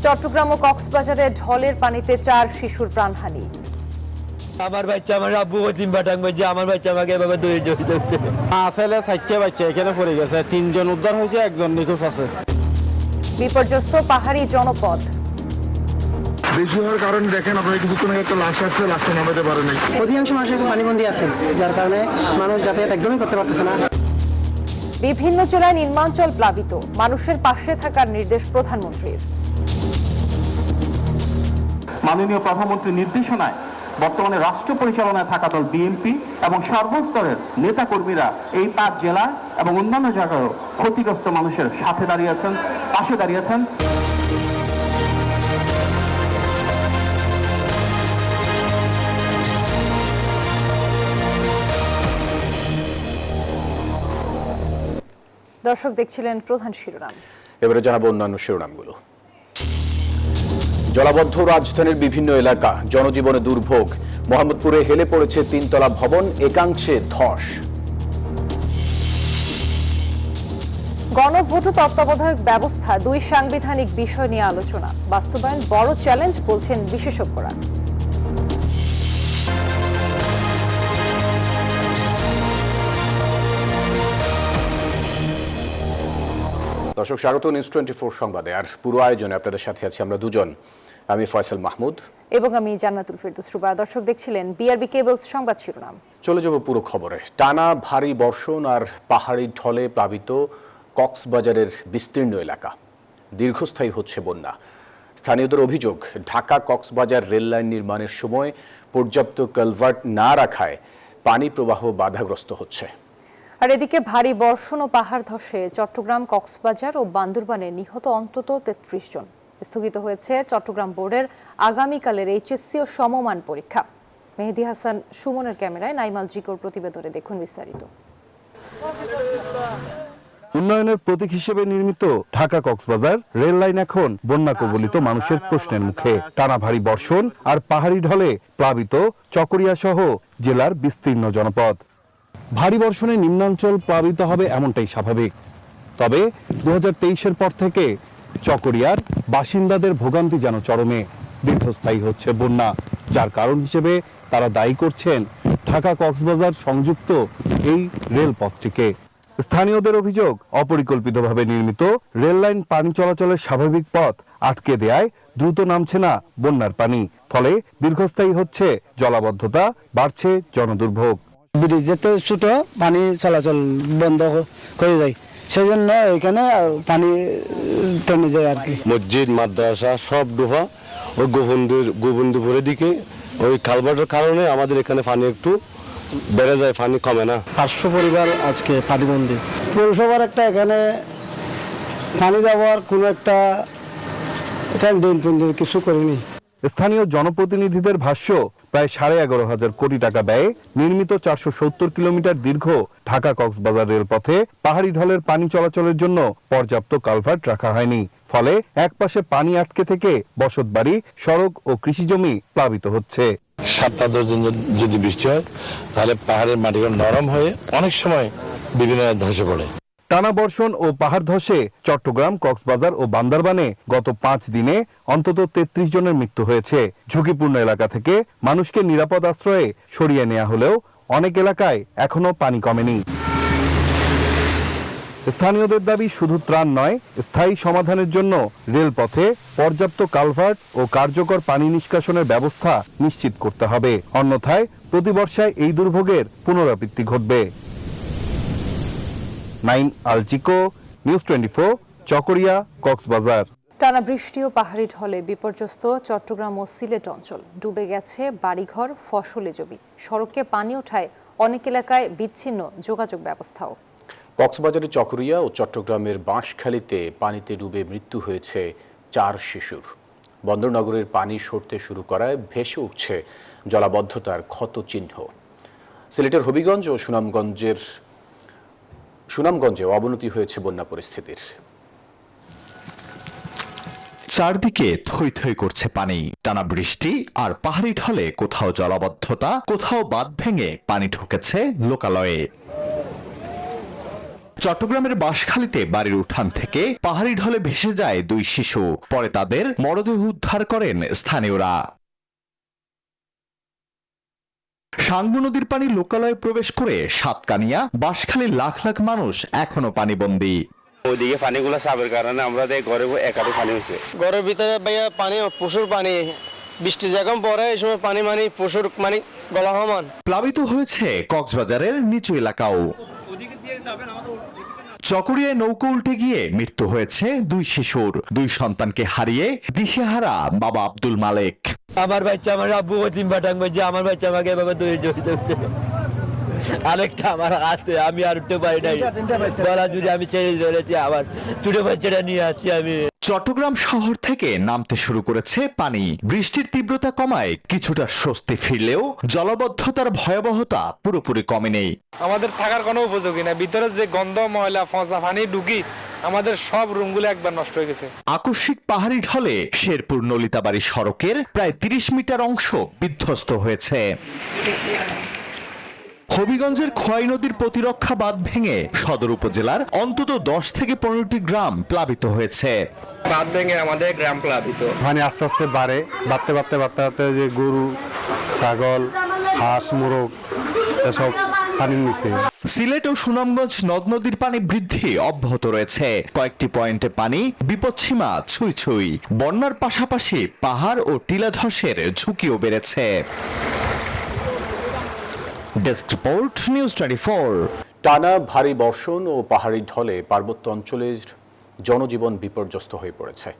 চট্টগ্রাম ও কক্সবাজারে ঢলের পানিতে 4 শিশুর প্রাণহানি। আমার বাচ্চা আমার আব্বু তিন বাটাং বাজে আমার বাচ্চা আমাকে এভাবে দৌড়ে চলে যাচ্ছে। আসলে 4টে বাচ্চা এখানে পড়ে গেছে, 3জন উদ্ধার হয়েছে, 1জন নিখোঁজ আছে। বিপর্যস্ত পাহাড়ি জনপদ। বেশি হওয়ার কারণে দেখেন আপনারা কিছুক্ষণ আগে একটা লাশ আসছে, লাশটা নামাতে পারে নাই। অধিকাংশ মানুষ এখন পানিবন্দী আছেন, যার কারণে মানুষ যাতায়াত একদমই করতে পারতেছে না। বিভিন্ন জেলায় নিম্নাঞ্চল প্লাবিত, মানুষের পাশে থাকার নির্দেশ প্রধানমন্ত্রীর। মাননীয় প্রধানমন্ত্রীর নির্দেশনায় বর্তমানে রাষ্ট্র পরিচালনায় থাকা দল বিএনপি এবং সর্বস্তরের নেতাকর্মীরা এই 5 জেলা এবং অন্যান্য জায়গায়ও ক্ষতিগ্রস্ত মানুষের সাথে দাঁড়িয়েছেন, পাশে দাঁড়িয়েছেন। দর্শক দেখছিলেন প্রধান শিরোনাম। এবারে জানাবো অন্যান্য শিরোনামগুলো। জলাবদ্ধ রাজধানীর বিভিন্ন এলাকা, জনজীবনে দুর্ভোগ। মোহাম্মদপুরে হেলে পড়েছে 3তলা ভবন, একাংশে ধস। গণভোট তত্ত্বাবধায়ক ব্যবস্থা 2 সাংবিধানিক বিষয় নিয়ে আলোচনা, বাস্তবায়ন বড় চ্যালেঞ্জ বলছেন বিশেষজ্ঞরা। দর্শক স্বাগত নিউজ 24 সংবাদে। আর পুরো আয়োজনে আপনাদের সাথে আছি আমরা দুজন, আমি ফয়সাল মাহমুদ এবং আমি জান্নাতুল ফেরদৌস রুবা। দর্শক দেখছিলেন বিআরবি কেবলস সংবাদ শিরোনাম। চলে যাব পুরো খবরে। টানা ভারী বর্ষণ আর পাহাড়ি ঢলে প্লাবিত কক্সবাজারের বিস্তীর্ণ এলাকা, দীর্ঘস্থায়ী হচ্ছে বন্যা। স্থানীয়দের অভিযোগ, ঢাকা কক্সবাজার রেল লাইন নির্মাণের সময় পর্যাপ্ত কালভার্ট না রাখায় পানি প্রবাহ বাধাগ্রস্ত হচ্ছে। আর এদিকে ভারী বর্ষণ ও পাহাড় ধসে চট্টগ্রাম, কক্সবাজার ও বান্দরবানে নিহত অন্তত 33 জন। স্থগিত হয়েছে চট্টগ্রাম বোর্ডের আগামীকালের এইচএসসি ও সমমান পরীক্ষা। মেহেদী হাসান সুমনের ক্যামেরায় নাইমাল জিকোর প্রতিবেদনে দেখুন বিস্তারিত। উন্নয়নের প্রতীক হিসেবে নির্মিত ঢাকা কক্সবাজার রেল লাইন এখন বন্যা কবলিত মানুষের প্রশ্নের মুখে। টানা ভারী বর্ষণ আর পাহাড়ি ঢলে প্লাবিত চকরিয়া সহ জেলার বিস্তীর্ণ জনপদ। ভারী বর্ষণে নিম্নাঞ্চল প্লাবিত হবে এমনটাই স্বাভাবিক। তবে 2023-এর পর থেকে চকরিয়ার বাসিন্দাদের ভোগান্তি যেন চরমে। দীর্ঘস্থায়ী হচ্ছে বন্যা, যার কারণ হিসেবে তারা দায়ী করছেন ঢাকা কক্সবাজার সংযুক্ত এই রেলপথটিকে। স্থানীয়দের অভিযোগ, অপরিকল্পিতভাবে নির্মিত রেল লাইন পানি চলাচলের স্বাভাবিক পথ আটকে দেয়ায় দ্রুত নামছে না বন্যার পানি। ফলে দীর্ঘস্থায়ী হচ্ছে জলাবদ্ধতা, বাড়ছে জনদুর্ভোগ। ব্রিজ যেতে ছোট, পানি চলাচল বন্ধ করে যায়, সেই জন্য এখানে পানি টেনে যায় আর কি। মসজিদ, মাদ্রাসা সব ডোবা, ওই গোবিন্দপুরের দিকে ওই কালভার্টের কারণে আমাদের এখানে পানি একটু বেড়ে যায়, পানি কমে না। 500 পরিবার আজকে পানিবন্দী। পৌরসভার একটা এখানে পানি যাওয়ার কোনো একটা কিছু করেনি। স্থানীয় জনপ্রতিনিধিদের ভাষ্য, প্রায় 11,500 কোটি টাকা ব্যয়ে নির্মিত 470 কিলোমিটার দীর্ঘ ঢাকা কক্সবাজার রেলপথে পাহাড়ি ঢলের পানি চলাচলের জন্য পর্যাপ্ত কালভার্ট রাখা হয়নি। ফলে একপাশে পানি আটকে থেকে বসতবাড়ি, সড়ক ও কৃষিজমি প্লাবিত হচ্ছে। 7-10 দিন যদি বৃষ্টি হয় তাহলে পাহাড়ের মাটিগুলো নরম হয়ে অনেক সময় বিভিন্ন ধসে পড়ে। টানা বর্ষণ ও পাহাড় ধসে চট্টগ্রাম, কক্সবাজার ও বান্দরবানে গত 5 দিনে অন্তত 33 জনের মৃত্যু হয়েছে। ঝুঁকিপূর্ণ এলাকা থেকে মানুষকে নিরাপদ আশ্রয়ে সরিয়ে নেওয়া হলেও অনেক এলাকায় এখনো পানি কমেনি। স্থানীয়দের দাবি, শুধু ত্রাণ নয়, স্থায়ী সমাধানের জন্য রেলপথে পর্যাপ্ত কালভার্ট ও কার্যকর পানি নিষ্কাশনের ব্যবস্থা নিশ্চিত করতে হবে। অন্যথায় প্রতি বর্ষায় এই দুর্ভোগের পুনরাবৃত্তি ঘটবে। নাইম আল জিকো, নিউজ 24, চকরিয়া, কক্সবাজার। টানা বৃষ্টি ও পাহাড়ি ঢলে বিপর্যস্ত চট্টগ্রাম ও সিলেট অঞ্চল। ডুবে গেছে বাড়িঘর, ফসলি জমি। সড়কে পানি ওঠায় অনেক এলাকায় বিচ্ছিন্ন যোগাযোগ ব্যবস্থাও। কক্সবাজারের চকরিয়া ও চট্টগ্রামের বাঁশখালীতে পানিতে ডুবে মৃত্যু হয়েছে 4 শিশুর। বন্দরনগরের পানি সরতে শুরু করায় ভেসে উঠছে জলাবদ্ধতার ক্ষত চিহ্ন। সিলেটের হবিগঞ্জ ও সুনামগঞ্জে অবনতি হয়েছে বন্যা পরিস্থিতির। চারদিকে থই থই করছে পানি। টানা বৃষ্টি আর পাহাড়ি ঢলে কোথাও জলাবদ্ধতা, কোথাও বাঁধ ভেঙে পানি ঢুকেছে লোকালয়ে। চট্টগ্রামের বাঁশখালীতে বাড়ির উঠান থেকে পাহাড়ি ঢলে ভেসে যায় 2 শিশু, পরে তাদের মরদেহ উদ্ধার করেন স্থানীয়রা। সাঙ্গু নদীর পানি লোকালয়ে প্রবেশ করে সাতকানিয়া, বাঁশখালীর লাখ লাখ মানুষ এখনো পানিবন্দী। ওইদিকে পানিগুলো চাপের কারণে আমরা ঘরে একাধিক পানি হয়েছে। ঘরের ভিতরে ভাইয়া পানি, প্রচুর পানি, বৃষ্টি যখন পরে এই সময় পানি প্রচুর গলা সমান। প্লাবিত হয়েছে কক্সবাজারের নিচু এলাকাও। চকরিয়ায় নৌকো উল্টে গিয়ে মৃত্যু হয়েছে 2 শিশুর। 2 সন্তানকে হারিয়ে দিশেহারা বাবা আব্দুল মালেক। আমার বাচ্চা আমার আব্বু তিন বাটাং বলছে আমার বাচ্চা আমাকে এভাবে দই জড়িত হচ্ছে। আরেকটা আমার হাতে, আমি আর উঠতে পারি নাই, গলা জুড়ে আমি ছেড়ে ধরেছি, আবার ছোট বাচ্চাটা নিয়ে আসছি আমি। চট্টগ্রাম শহর থেকে নামতে শুরু করেছে পানি। বৃষ্টির তীব্রতা কমায় কিছুটা স্বস্তি ফিরলেও জলাবদ্ধতার ভয়াবহতা পুরোপুরি কমেনি। আমাদের থাকার কোনো উপযোগী না, ভিতরে যে গন্ধ, ময়লা, ফসা পানি ঢুকি আমাদের সব রুমগুলো একবার নষ্ট হয়ে গেছে। আকস্মিক পাহাড়ি ঢলে শেরপুর নলিতাবাড়ি সড়কের প্রায় 30 মিটার অংশ বিধ্বস্ত হয়েছে। হবিগঞ্জের খোয়াই নদীর প্রতিরক্ষা বাঁধ ভেঙে সদর উপজেলার অন্তত 10 থেকে 15টি গ্রাম প্লাবিত হয়েছে। বাঁধ ভেঙে আমাদের গ্রাম প্লাবিত। পানি আস্তে আস্তে বাড়ে, বাড়তে যে গরু, ছাগল, হাঁস, মোরগ এসব পানির নিচে। সিলেট ও সুনামগঞ্জ নদ নদীর পানি বৃদ্ধি অব্যাহত রয়েছে। কয়েকটি পয়েন্টে পানি বিপদসীমা ছুঁই ছুঁই। বন্যার পাশাপাশি পাহাড় ও টিলা ধসের ঝুঁকিও বেড়েছে। Desk report, news 24। টানা ভারী বর্ষণ ও পাহাড়ি ঢলে পার্বত্য অঞ্চলের জনজীবন বিপর্যস্ত হয়ে পড়েছে।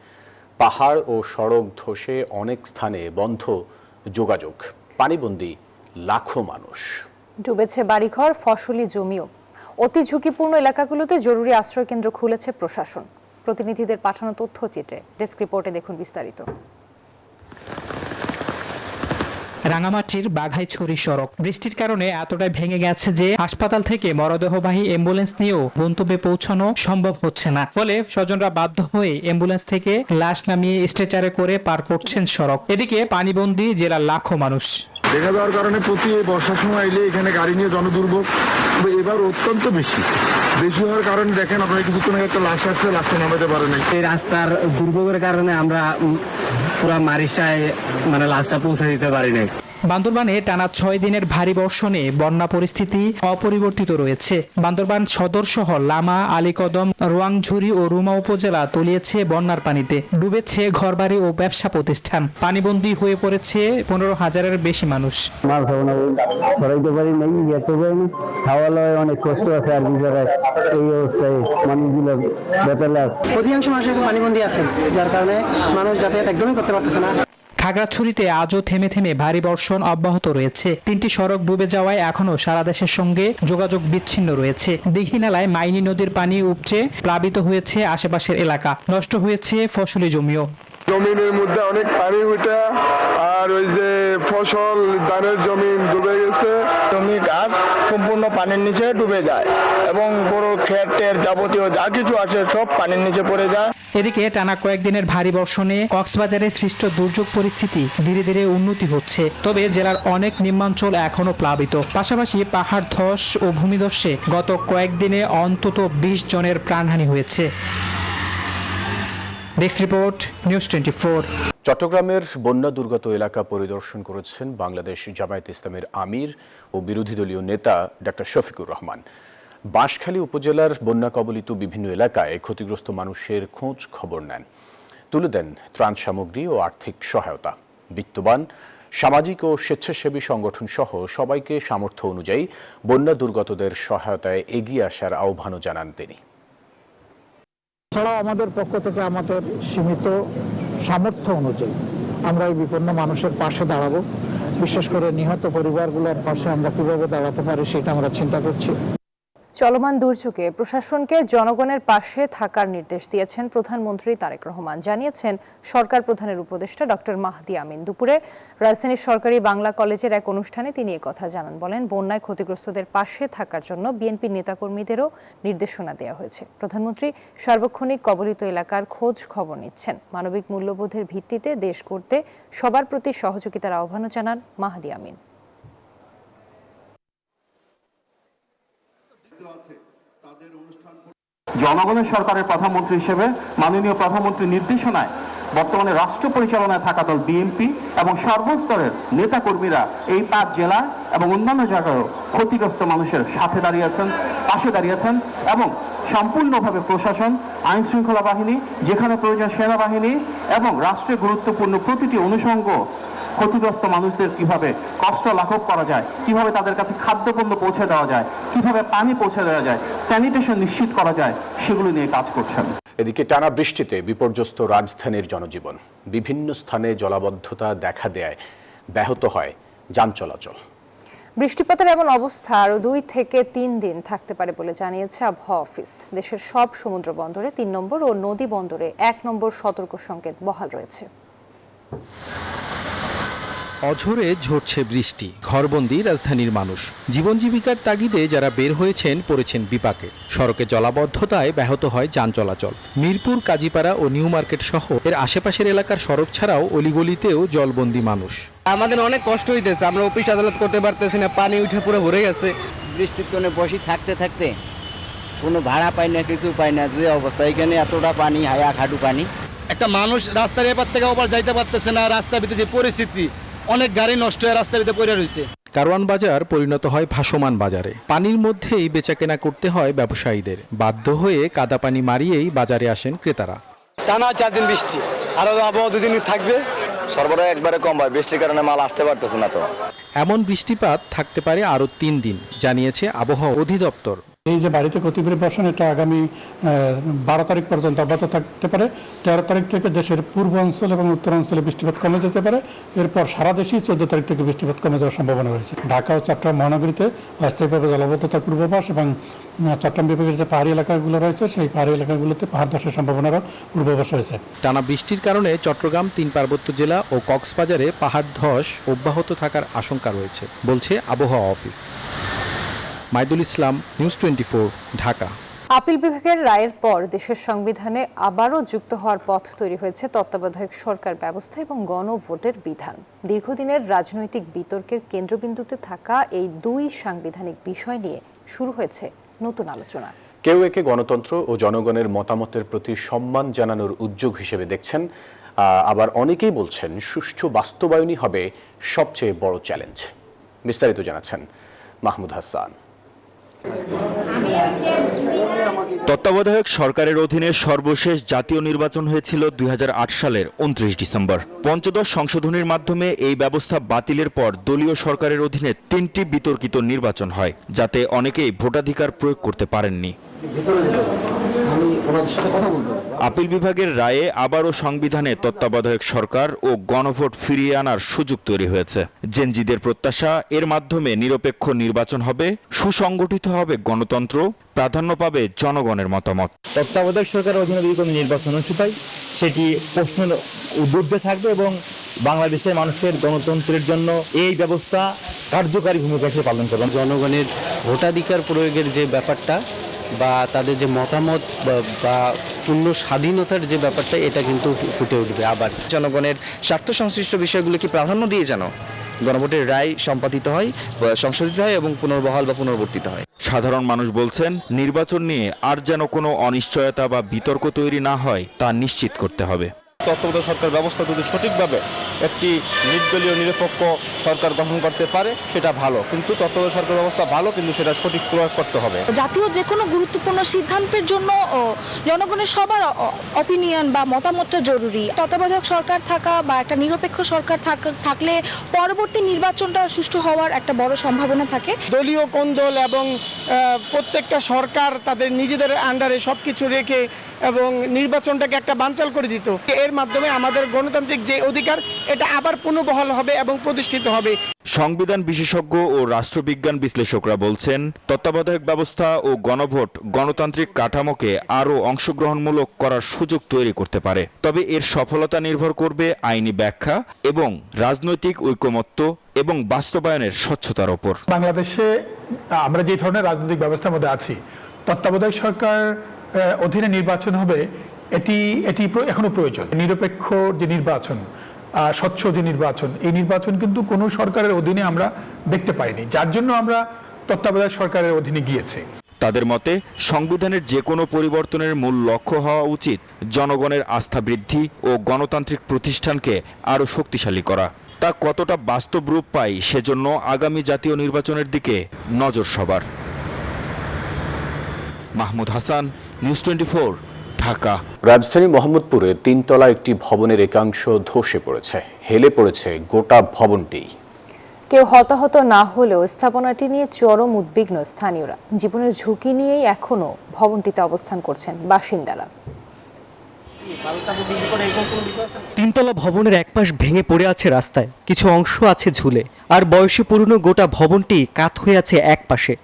পাহাড় ও সড়ক ধসে অনেক স্থানে বন্ধ যোগাযোগ, পানিবন্দী লাখো মানুষ। ডুবেছে বাড়িঘর, ফসলি জমিও। অতি ঝুঁকিপূর্ণ এলাকাগুলোতে জরুরি আশ্রয়কেন্দ্র খুলেছে প্রশাসন। প্রতিনিধিদের পাঠানো তথ্যচিত্রে ডেস্ক রিপোর্টে দেখুন বিস্তারিত। রাঙামাটির বাঘাইছড়ি সড়ক বৃষ্টির কারণে এতটাই ভেঙে গেছে যে হাসপাতাল থেকে মরদেহবাহী অ্যাম্বুলেন্স নিয়েও গন্তব্যে পৌঁছানো সম্ভব হচ্ছে না। ফলে স্বজনরা বাধ্য হয়ে অ্যাম্বুলেন্স থেকে লাশ নামিয়ে স্ট্রেচারে করে পার করছেন সড়ক। এদিকে পানিবন্দী জেলার লাখো মানুষ। দেখা যাওয়ার কারণে প্রতি বর্ষার সময় এলে এখানে গাড়ি নিয়ে জনদুর্ভোগ এবার অত্যন্ত বেশি হওয়ার কারণে দেখেন আপনারা কিছুক্ষণ আগে একটা লাশ আসছে, লাশটা নামাতে পারে নাই। এই রাস্তার দুর্ভোগের কারণে আমরা পুরা মারিসায় লাশটা পৌঁছে দিতে পারি নাই। বান্দরবানে টানা 6 দিনের ভারী বর্ষণে বন্যা পরিস্থিতি অপরিবর্তিত রয়েছে। বান্দরবান সদর সহ লামা, আলীকদম, রোয়াংঝুরি ও রুমা উপজেলা তলিয়েছে বন্যার পানিতে। ডুবেছে ঘরবাড়ি ও ব্যবসা প্রতিষ্ঠান। পানিবন্দী হয়ে পড়েছে 15,000-এর বেশি মানুষ। সরাইতে পারি নাই, খাওয়া লয় অনেক কষ্ট আছে। আর এই অবস্থায় মানুষগুলো বেতালে আছে। অধিকাংশ মানুষ পানিবন্দী আছেন, যার কারণে মানুষ যাতায়াত একদমই করতে পারতেছে না। খাগড়াছড়িতে আজও থেমে থেমে ভারী বর্ষণ অব্যাহত রয়েছে। 3টি সড়ক ডুবে যাওয়ায় এখনো সারা দেশের সঙ্গে যোগাযোগ বিচ্ছিন্ন রয়েছে। দীঘিনালায় মাইনী নদীর পানি উপচে প্লাবিত হয়েছে আশেপাশের এলাকা। নষ্ট হয়েছে ফসলি জমিও। জমিনের মধ্যে অনেক পানি উঠে আর ওই যে ফসল ধানের জমিন ডুবে গেছে। জমি গাছ সম্পূর্ণ পানির নিচে ডুবে যায় এবং বড় ক্ষেতের যাবতীয় যা কিছু আছে সব পানির নিচে পড়ে যায়। এদিকে টানা কয়েকদিনের ভারী বর্ষণে কক্সবাজারে সৃষ্ট দুর্যোগ পরিস্থিতি ধীরে ধীরে উন্নতি হচ্ছে। তবে জেলার অনেক নিম্নাঞ্চল এখনো প্লাবিত। পাশাপাশি পাহাড় ধস ও ভূমিধসে গত কয়েকদিনে অন্তত 20 জনের প্রাণহানি হয়েছে। Desk report, news 24। চট্টগ্রামের বন্যা দুর্গত এলাকা পরিদর্শন করেছেন বাংলাদেশ জামায়াত ইসলামের আমির ও বিরোধী দলীয় নেতা ডক্টর শফিকুর রহমান। বাঁশখালী উপজেলার বন্যা কবলিত বিভিন্ন এলাকায় ক্ষতিগ্রস্ত মানুষের খোঁজ খবর নেন, তুলে দেন ত্রাণ সামগ্রী ও আর্থিক সহায়তা। বিত্তবান, সামাজিক ও স্বেচ্ছাসেবী সংগঠন সহ সবাইকে সামর্থ্য অনুযায়ী বন্যা দুর্গতদের সহায়তায় এগিয়ে আসার আহ্বানও জানান তিনি। এছাড়াও আমাদের পক্ষ থেকে আমাদের সীমিত সামর্থ্য অনুযায়ী আমরা এই বিপন্ন মানুষের পাশে দাঁড়াবো। বিশেষ করে নিহত পরিবারগুলোর পাশে আমরা কিভাবে দাঁড়াতে পারি সেটা আমরা চিন্তা করছি। চলমান দুর্যোগে প্রশাসনকে জনগণের পাশে থাকার নির্দেশ দিয়েছেন প্রধানমন্ত্রী তারেক রহমান, জানিয়েছেন সরকার প্রধানের উপদেষ্টা ডক্টর মাহদি আমিন। দুপুরে রাজধানীর সরকারি বাংলা কলেজের এক অনুষ্ঠানে তিনি কথা জানান। বলেন, বন্যায় ক্ষতিগ্রস্তদের পাশে থাকার জন্য বিএনপির নেতাকর্মীদেরও নির্দেশনা দেওয়া হয়েছে। প্রধানমন্ত্রী সার্বক্ষণিক কবলিত এলাকার খোঁজ খবর নিচ্ছেন। মানবিক মূল্যবোধের ভিত্তিতে দেশ গড়তে সবার প্রতি সহযোগিতার আহ্বানও জানান মাহদি আমিন। তাদের অনুষ্ঠান জনগণের সরকারের প্রধানমন্ত্রী হিসেবে মাননীয় প্রধানমন্ত্রীর নির্দেশনায় বর্তমানে রাষ্ট্র পরিচালনায় থাকা দল বিএনপি এবং সর্বস্তরের নেতাকর্মীরা এই 5 জেলা এবং অন্যান্য জায়গায়ও ক্ষতিগ্রস্ত মানুষের সাথে দাঁড়িয়েছেন, পাশে দাঁড়িয়েছেন এবং সম্পূর্ণভাবে প্রশাসন, আইন শৃঙ্খলা বাহিনী, যেখানে প্রয়োজন সেনাবাহিনী এবং রাষ্ট্রের গুরুত্বপূর্ণ প্রতিটি অনুষঙ্গ ক্ষতিগ্রস্ত মানুষদের কিভাবে কষ্ট লাঘব করা যায়, কিভাবে তাদের কাছে খাদ্যপণ্য পৌঁছে দেওয়া যায়, কিভাবে পানি পৌঁছে দেওয়া যায়, স্যানিটেশন নিশ্চিত করা যায়, সেগুলো নিয়ে কাজ করছেন। এদিকে টানা বৃষ্টিতে বিপর্যস্ত রাজধানীর জনজীবন। বিভিন্ন স্থানে জলাবদ্ধতা দেখা দেয়, ব্যাহত হয় যান চলাচল। বৃষ্টিপাতের এমন অবস্থা আরও 2 থেকে 3 দিন থাকতে পারে বলে জানিয়েছে আবহাওয়া অফিস। দেশের সব সমুদ্র বন্দরে 3 নম্বর ও নদী বন্দরে 1 নম্বর সতর্ক সংকেত বহাল রয়েছে। অঝোরে ঝরছে বৃষ্টি, ঘরবন্দি রাজধানীর মানুষ। জীবন জীবিকার তাগিদে যারা বের হয়েছেন পড়েছেন বিপাকে। সড়কে জলাবদ্ধতায় ব্যাহত হয় যান চলাচল। মিরপুর, কাজীপাড়া ও নিউ মার্কেট সহ এর আশেপাশের এলাকার সড়ক ছাড়াও অলিগলিতেও জলবন্দি মানুষ। আমাদের অনেক কষ্ট হইতেছে, আমরা অফিস আদালত করতে পারতেছি না, পানি উঠে পুরো ভরে গেছে। বৃষ্টির জন্য বসে থাকতে থাকতে কোনো ভাড়া পাই না, কিছু পাই না, যে অবস্থা এখানে এতটা পানি, হায়া খাটু পানি। একটা মানুষ রাস্তার এপার থেকে ওপার যাইতে পারতেছে না। রাস্তার ভিতরে যে পরিস্থিতি, অনেক গাড়ি নষ্ট হয়ে রাস্তার ভিতরে পড়ে রয়েছে। কারওয়ান বাজার পরিণত হয় ভাসমান বাজারে। পানির মধ্যেই বেচাকেনা করতে হয় ব্যবসায়ীদের। বাধ্য হয়ে কাদা পানি মারিয়েই বাজারে আসেন ক্রেতারা। টানা 4 দিন বৃষ্টি, আরো আবহাওয়া 2 দিন থাকবে। সরবরাহ একবারে কম হয়, বৃষ্টির কারণে মাল আসতে পারতেছে না। তো এমন বৃষ্টিপাত থাকতে পারে আরও 3 দিন, জানিয়েছে আবহাওয়া অধিদপ্তর। এই যে বাড়িতে ক্ষতিপূরণ বর্ষণ, এটা আগামী 12 তারিখ পর্যন্ত অব্যাহত থাকতে পারে। 13 তারিখ থেকে দেশের পূর্ব অঞ্চল এবং উত্তর অঞ্চলে বৃষ্টিপাত কমে যেতে পারে। এরপর সারা দেশেই 14 তারিখ থেকে বৃষ্টিপাত কমে যাওয়ার সম্ভাবনা রয়েছে। ঢাকা ও চট্টগ্রাম মহানগরীতে অস্থায়ীভাবে জলাবদ্ধতার পূর্বাভাস এবং চট্টগ্রাম বিভাগের যে পাহাড়ি এলাকাগুলো রয়েছে, সেই পাহাড়ি এলাকাগুলোতে পাহাড় ধসের সম্ভাবনারও পূর্বাভাস রয়েছে। টানা বৃষ্টির কারণে চট্টগ্রাম, 3 পার্বত্য জেলা ও কক্সবাজারে পাহাড় ধস অব্যাহত থাকার আশঙ্কা রয়েছে, বলছে আবহাওয়া অফিস। মাইদুল ইসলাম, নিউজ 24, ঢাকা। আপিল বিভাগের রায়ের পর দেশের সংবিধানে আবারও যুক্ত হওয়ার পথ তৈরি হয়েছে তত্ত্বাবধায়ক সরকার ব্যবস্থা এবং গণভোটের বিধান। দীর্ঘদিনের রাজনৈতিক বিতর্কের কেন্দ্রবিন্দুতে থাকা এই 2 সাংবিধানিক বিষয় নিয়ে শুরু হয়েছে নতুন আলোচনা। কেউ একে গণতন্ত্র ও জনগণের মতামতের প্রতি সম্মান জানানোর উদ্যোগ হিসেবে দেখছেন, আবার অনেকেই বলছেন সুষ্ঠু বাস্তবায়নই হবে সবচেয়ে বড় চ্যালেঞ্জ। বিস্তারিত জানাচ্ছেন মাহমুদ হাসান। তত্ত্বাবধায়ক সরকারের অধীনে সর্বশেষ জাতীয় নির্বাচন হয়েছিল 2008 সালের 29 ডিসেম্বর। পঞ্চদশ সংশোধনীর মাধ্যমে এই ব্যবস্থা বাতিলের পর দলীয় সরকারের অধীনে 3টি বিতর্কিত নির্বাচন হয়, যাতে অনেকেই ভোটাধিকার প্রয়োগ করতে পারেননি। আপিল বিভাগের রায়ে আবারও সংবিধানে তত্ত্বাবধায়ক সরকার ও গণভোট ফিরিয়ে আনার সুযোগ তৈরি হয়েছে। জেনজিদের প্রত্যাশা, এর মাধ্যমে নিরপেক্ষ নির্বাচন হবে, সুসংগঠিত হবে গণতন্ত্র, প্রাধান্য পাবে জনগণের মতামত। তত্ত্বাবধায়ক সরকারের অধীনে যদি কোনো নির্বাচন অনুষ্ঠিত হয়, সেটি প্রশ্নের ঊর্ধ্বে থাকবে এবং বাংলাদেশের মানুষের গণতন্ত্রের জন্য এই ব্যবস্থা কার্যকারী ভূমিকা হিসেবে পালন করবে। জনগণের ভোটাধিকার প্রয়োগের যে ব্যাপারটা বা তাদের যে মতামত বা পূর্ণ স্বাধীনতার যে ব্যাপারটা, এটা কিন্তু ফুটে উঠবে। আবার জনগণের স্বার্থ সংশ্লিষ্ট বিষয়গুলোকে প্রাধান্য দিয়ে যেন গণভোটের রায় সম্পাদিত হয়, সংশোধিত হয় এবং পুনর্বহাল বা পুনর্বর্তিত হয়। সাধারণ মানুষ বলছেন, নির্বাচন নিয়ে আর যেন কোনো অনিশ্চয়তা বা বিতর্ক তৈরি না হয় তা নিশ্চিত করতে হবে। তত্ত্বাবধায়ক সরকার ব্যবস্থা যদি সঠিকভাবে একটি নির্দলীয় নিরপেক্ষ সরকার গঠন করতে পারে সেটা ভালো, কিন্তু তত্ত্বাবধায়ক সরকার ব্যবস্থা ভালো, কিন্তু সেটা সঠিক প্রয়োগ করতে হবে। জাতীয় যে কোনো গুরুত্বপূর্ণ সিদ্ধান্তের জন্য জনগণের সবার অপিনিয়ন বা মতামতটা জরুরি। তত্ত্বাবধায়ক সরকার থাকা বা একটা নিরপেক্ষ সরকার থাকলে পরবর্তী নির্বাচনটা সুষ্ঠু হওয়ার একটা বড় সম্ভাবনা থাকে। দলীয় কোন্দল এবং প্রত্যেকটা সরকার তাদের নিজেদের আন্ডারে সবকিছু রেখে এবং নির্বাচনটাকে একটা বানচাল করে দিত। এর মাধ্যমে আমাদের গণতান্ত্রিক যে অধিকার, এটা আবার পুনর্বহাল হবে এবং প্রতিষ্ঠিত হবে। সংবিধান বিশেষজ্ঞ ও রাষ্ট্রবিজ্ঞান বিশ্লেষকরা বলছেন, তত্ত্বাবধায়ক ব্যবস্থা ও গণভোট গণতান্ত্রিক কাঠামোকে আরও অংশগ্রহণমূলক করার সুযোগ তৈরি করতে পারে। তবে এর সফলতা নির্ভর করবে আইনি ব্যাখ্যা এবং রাজনৈতিক ঐকমত্য এবং বাস্তবায়নের স্বচ্ছতার ওপর। বাংলাদেশে আমরা যে ধরনের রাজনৈতিক ব্যবস্থার মধ্যে আছি, তত্ত্বাবধায়ক সরকার অধীনে নির্বাচন হবে, এটি এখনো প্রয়োজন। নিরপেক্ষ যে নির্বাচন, স্বচ্ছ যে নির্বাচন, এই নির্বাচন কিন্তু কোনো সরকারের অধীনে আমরা দেখতে পাইনি, যার জন্য আমরা তত্ত্বাবধায়ক সরকারের অধীনে গিয়েছি। তাদের মতে সংবিধানের যে কোনো পরিবর্তনের মূল লক্ষ্য হওয়া উচিত জনগণের আস্থা বৃদ্ধি ও গণতান্ত্রিক প্রতিষ্ঠানকে আরও শক্তিশালী করা। তা কতটা বাস্তব রূপ পায় সেজন্য আগামী জাতীয় নির্বাচনের দিকে নজর সবার। মাহমুদ হাসান, নিউজ 24, ঢাকা। রাজধানী মোহাম্মদপুরে তিনতলা একটি ভবনের একাংশ ধসে পড়েছে, হেলে পড়েছে গোটা ভবনটি। কেউ হতাহত না হলেও স্থাপনাটি নিয়ে চরম উদ্বিগ্ন স্থানীয়রা। জীবনের ঝুঁকি নিয়েই এখনো ভবনটিতে অবস্থান করছেন বাসিন্দারা। তিনতলা ভবনের একপাশ ভেঙে পড়ে আছে রাস্তায়, কিছু অংশ আছে ঝুলে, আর বয়সে পুরনো গোটা ভবনটি কাত হয়ে আছে একপাশে।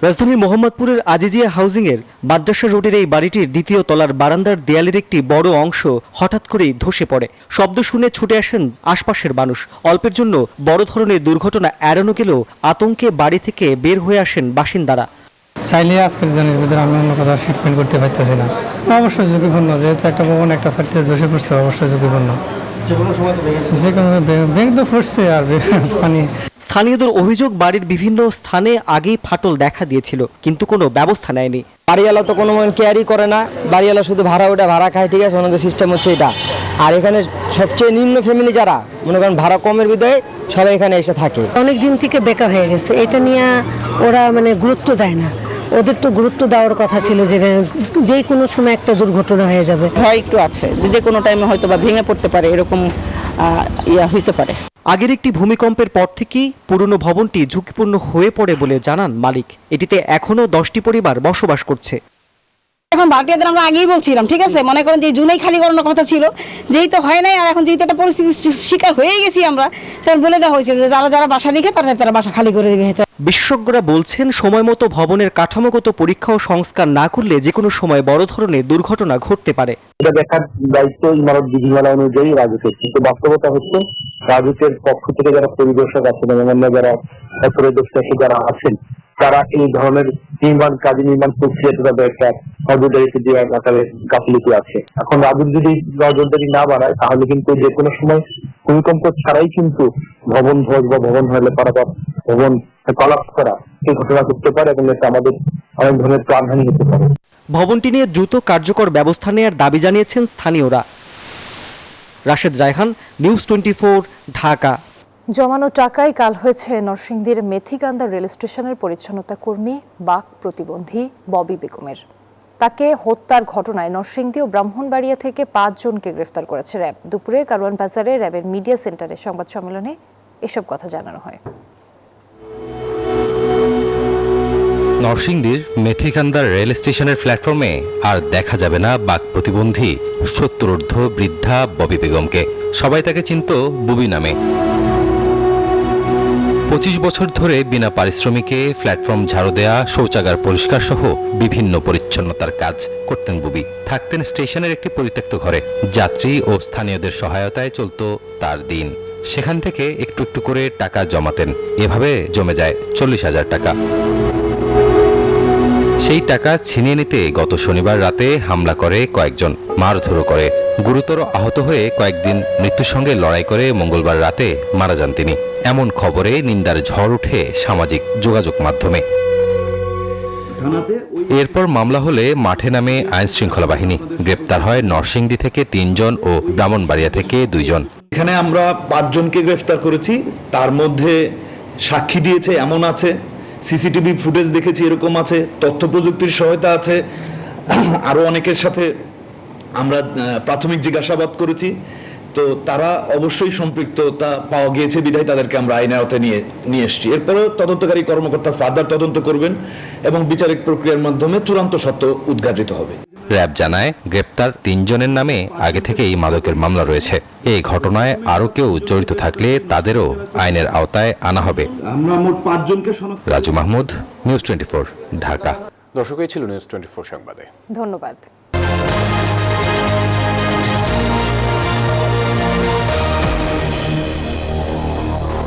রাজধানীর মোহাম্মদপুরের আজিজিয়া হাউজিংয়ের মাদ্রাসা রোডের এই বাড়িটির দ্বিতীয় তলার বারান্দার দেয়ালের একটি বড় অংশ হঠাৎ করেই ধসে পড়ে। শব্দ শুনে ছুটে আসেন আশপাশের মানুষ। অল্পের জন্য বড় ধরনের দুর্ঘটনা এড়ানো গেলেও আতঙ্কে বাড়ি থেকে বের হয়ে আসেন বাসিন্দারা। চাইলে আজকের দিনের ভিতরে আমি অন্য কোথাও ট্রিটমেন্ট করতে পারতেছি না। অবশ্যই ঝুঁকিপূর্ণ, যেহেতু একটা ভবন একটা সাইডে ধসে পড়ছে, অবশ্যই ঝুঁকিপূর্ণ। যে কোনো সময় ব্যাংক তো ফুটছে আর পানি। স্থানীয়দের অভিযোগ, বাড়ির বিভিন্ন স্থানে আগেই ফাটল দেখা দিয়েছিল, কিন্তু কোনো ব্যবস্থা নেয়নি। বাড়িওয়ালা তো কোনো কেয়ারই করে না, বাড়িওয়ালা শুধু ভাড়া খায়, ঠিক আছে, ওনাদের সিস্টেম হচ্ছে এটা। আর এখানে সবচেয়ে নিম্ন ফ্যামিলি যারা মনে করেন ভাড়া কমের বিদায় সবাই এখানে এসে থাকে। অনেক দিন থেকে বেকার হয়ে গেছে, এটা নিয়ে ওরা গুরুত্ব দেয় না। ওদের তো গুরুত্ব দেওয়ার কথা ছিল যে কোনো সময় একটা দুর্ঘটনা হয়ে যাবে। ভয় একটু আছে যে কোনো টাইমে হয়তো বা ভেঙে পড়তে পারে, এরকম হইতে পারে। আগের একটি ভূমিকম্পের পর থেকেই পুরনো ভবনটি ঝুঁকিপূর্ণ হয়ে পড়ে বলে জানান মালিক। এটিতে এখনো 10টি পরিবার বসবাস করছে। এখন ভাড়াটিয়াদের আমরা আগেই বলছিলাম, ঠিক আছে, মনে করেন যে জুনেই খালি করানোর কথা ছিল, যেই তো হয় নাই। আর এখন যেহেতু একটা পরিস্থিতির শিকার হয়ে গেছি আমরা, তখন বলে দেওয়া হয়েছে যে যারা বাসা দেখে তারা বাসা খালি করে দেবে। বিশেষজ্ঞরা বলছেন, সময় মতো ভবনের কাঠামোগত পরীক্ষা ও সংস্কার না করলে যে কোনো সময় বড় ধরনের দুর্ঘটনা ঘটতে পারে। এটা দেখার দায়িত্ব ইমারত বিধিমালা অনুযায়ী রাজুকের, কিন্তু বাস্তবতা হচ্ছে রাজুকের পক্ষ থেকে যারা পরিদর্শক আছেন এবং অন্য যারা পরিদর্শক যারা আছেন, তারা এই ধরনের নির্মাণ প্রক্রিয়াতে তাদের একটা নজরদারিতে দেওয়ার ব্যাপারে গাফিলতি আছে। এখন রাজুক যদি নজরদারি না বাড়ায়, তাহলে কিন্তু যে কোনো সময় ভূমিকম্প ছাড়াই কিন্তু ভবন ধস বা ভবন হলে পারাপার ভবন কলাপস করা এই ঘটনা ঘটতে পারে এবং এটা আমাদের অনেক ধরনের প্রাণহানি হতে পারে। ভবনটি নিয়ে দ্রুত কার্যকর ব্যবস্থা নেওয়ার দাবি জানিয়েছেন স্থানীয়রা। রাশেদ রায়হান, নিউজ 24, ঢাকা। জমানো টাকায় কাল হয়েছে নরসিংদীর মেথিকান্দা রেল স্টেশনের পরিচ্ছন্নতা কর্মী বাক প্রতিবন্ধী ববি বেগমের। তাকে হত্যার ঘটনায় নরসিংদী ও ব্রাহ্মণবাড়িয়া থেকে 5 জনকে গ্রেফতার করেছে র্যাব। দুপুরে কারওয়ান বাজারে র্যাবের মিডিয়া সেন্টারে সংবাদ সম্মেলনে এসব কথা জানানো হয়। নরসিংদীর মেথিকান্দার রেল স্টেশনের প্ল্যাটফর্মে আর দেখা যাবে না বাক প্রতিবন্ধী 70 বৃদ্ধা ববি বেগমকে। সবাই তাকে চিনত বুবি নামে। 25 বছর ধরে বিনা পারিশ্রমিকে প্ল্যাটফর্ম ঝাড়ু দেয়া, শৌচাগার পরিষ্কার সহ বিভিন্ন পরিচ্ছন্নতার কাজ করতেন বুবি। থাকতেন স্টেশনের একটি পরিত্যক্ত ঘরে। যাত্রী ও স্থানীয়দের সহায়তায় চলত তার দিন। সেখান থেকে একটু একটু করে টাকা জমাতেন। এভাবে জমে যায় 40,000 টাকা। সেই টাকা ছিনিয়ে নিতে গত শনিবার রাতে হামলা করে কয়েকজন, মারধরও করে। গুরুতর আহত হয়ে কয়েকদিন মৃত্যুর সঙ্গে লড়াই করে মঙ্গলবার রাতে মারা যান তিনি। এমন খবরে নিন্দার ঝড় উঠে সামাজিক যোগাযোগ মাধ্যমে। এরপর মামলা হলে মাঠে নামে আইন শৃঙ্খলা বাহিনী। গ্রেপ্তার হয় নরসিংদী থেকে 3 জন ও ব্রাহ্মণবাড়িয়া থেকে 2 জন। এখানে আমরা 5 জনকে গ্রেফতার করেছি। তার মধ্যে সাক্ষী দিয়েছে এমন আছে, সিসিটিভি ফুটেজ দেখেছি এরকম আছে, তথ্য প্রযুক্তির সহায়তা আছে। আরো অনেকের সাথে আমরা প্রাথমিক জিজ্ঞাসাবাদ করেছি, তো তারা অবশ্যই সম্পৃক্ততা পাওয়া গিয়েছে বিধায় তাদেরকে আমরা আইনের আওতায় নিয়ে এসেছি। এরপরেও তদন্তকারী কর্মকর্তা ফার্দার তদন্ত করবেন এবং বিচারিক প্রক্রিয়ার মাধ্যমে চূড়ান্ত সত্য উদ্ঘাটিত হবে। র্যাব জানায়, গ্রেপ্তার 3 জনের নামে আগে থেকেই মাদকের মামলা রয়েছে। এই ঘটনায় আরও কেউ জড়িত থাকলে তাদেরও আইনের আওতায় আনা হবে। আমরা মোট 5 জনকে শনাক্ত। রাজু মাহমুদ, নিউজ 24, ঢাকা। দর্শক, এই ছিল নিউজ 24 সংবাদে। ধন্যবাদ।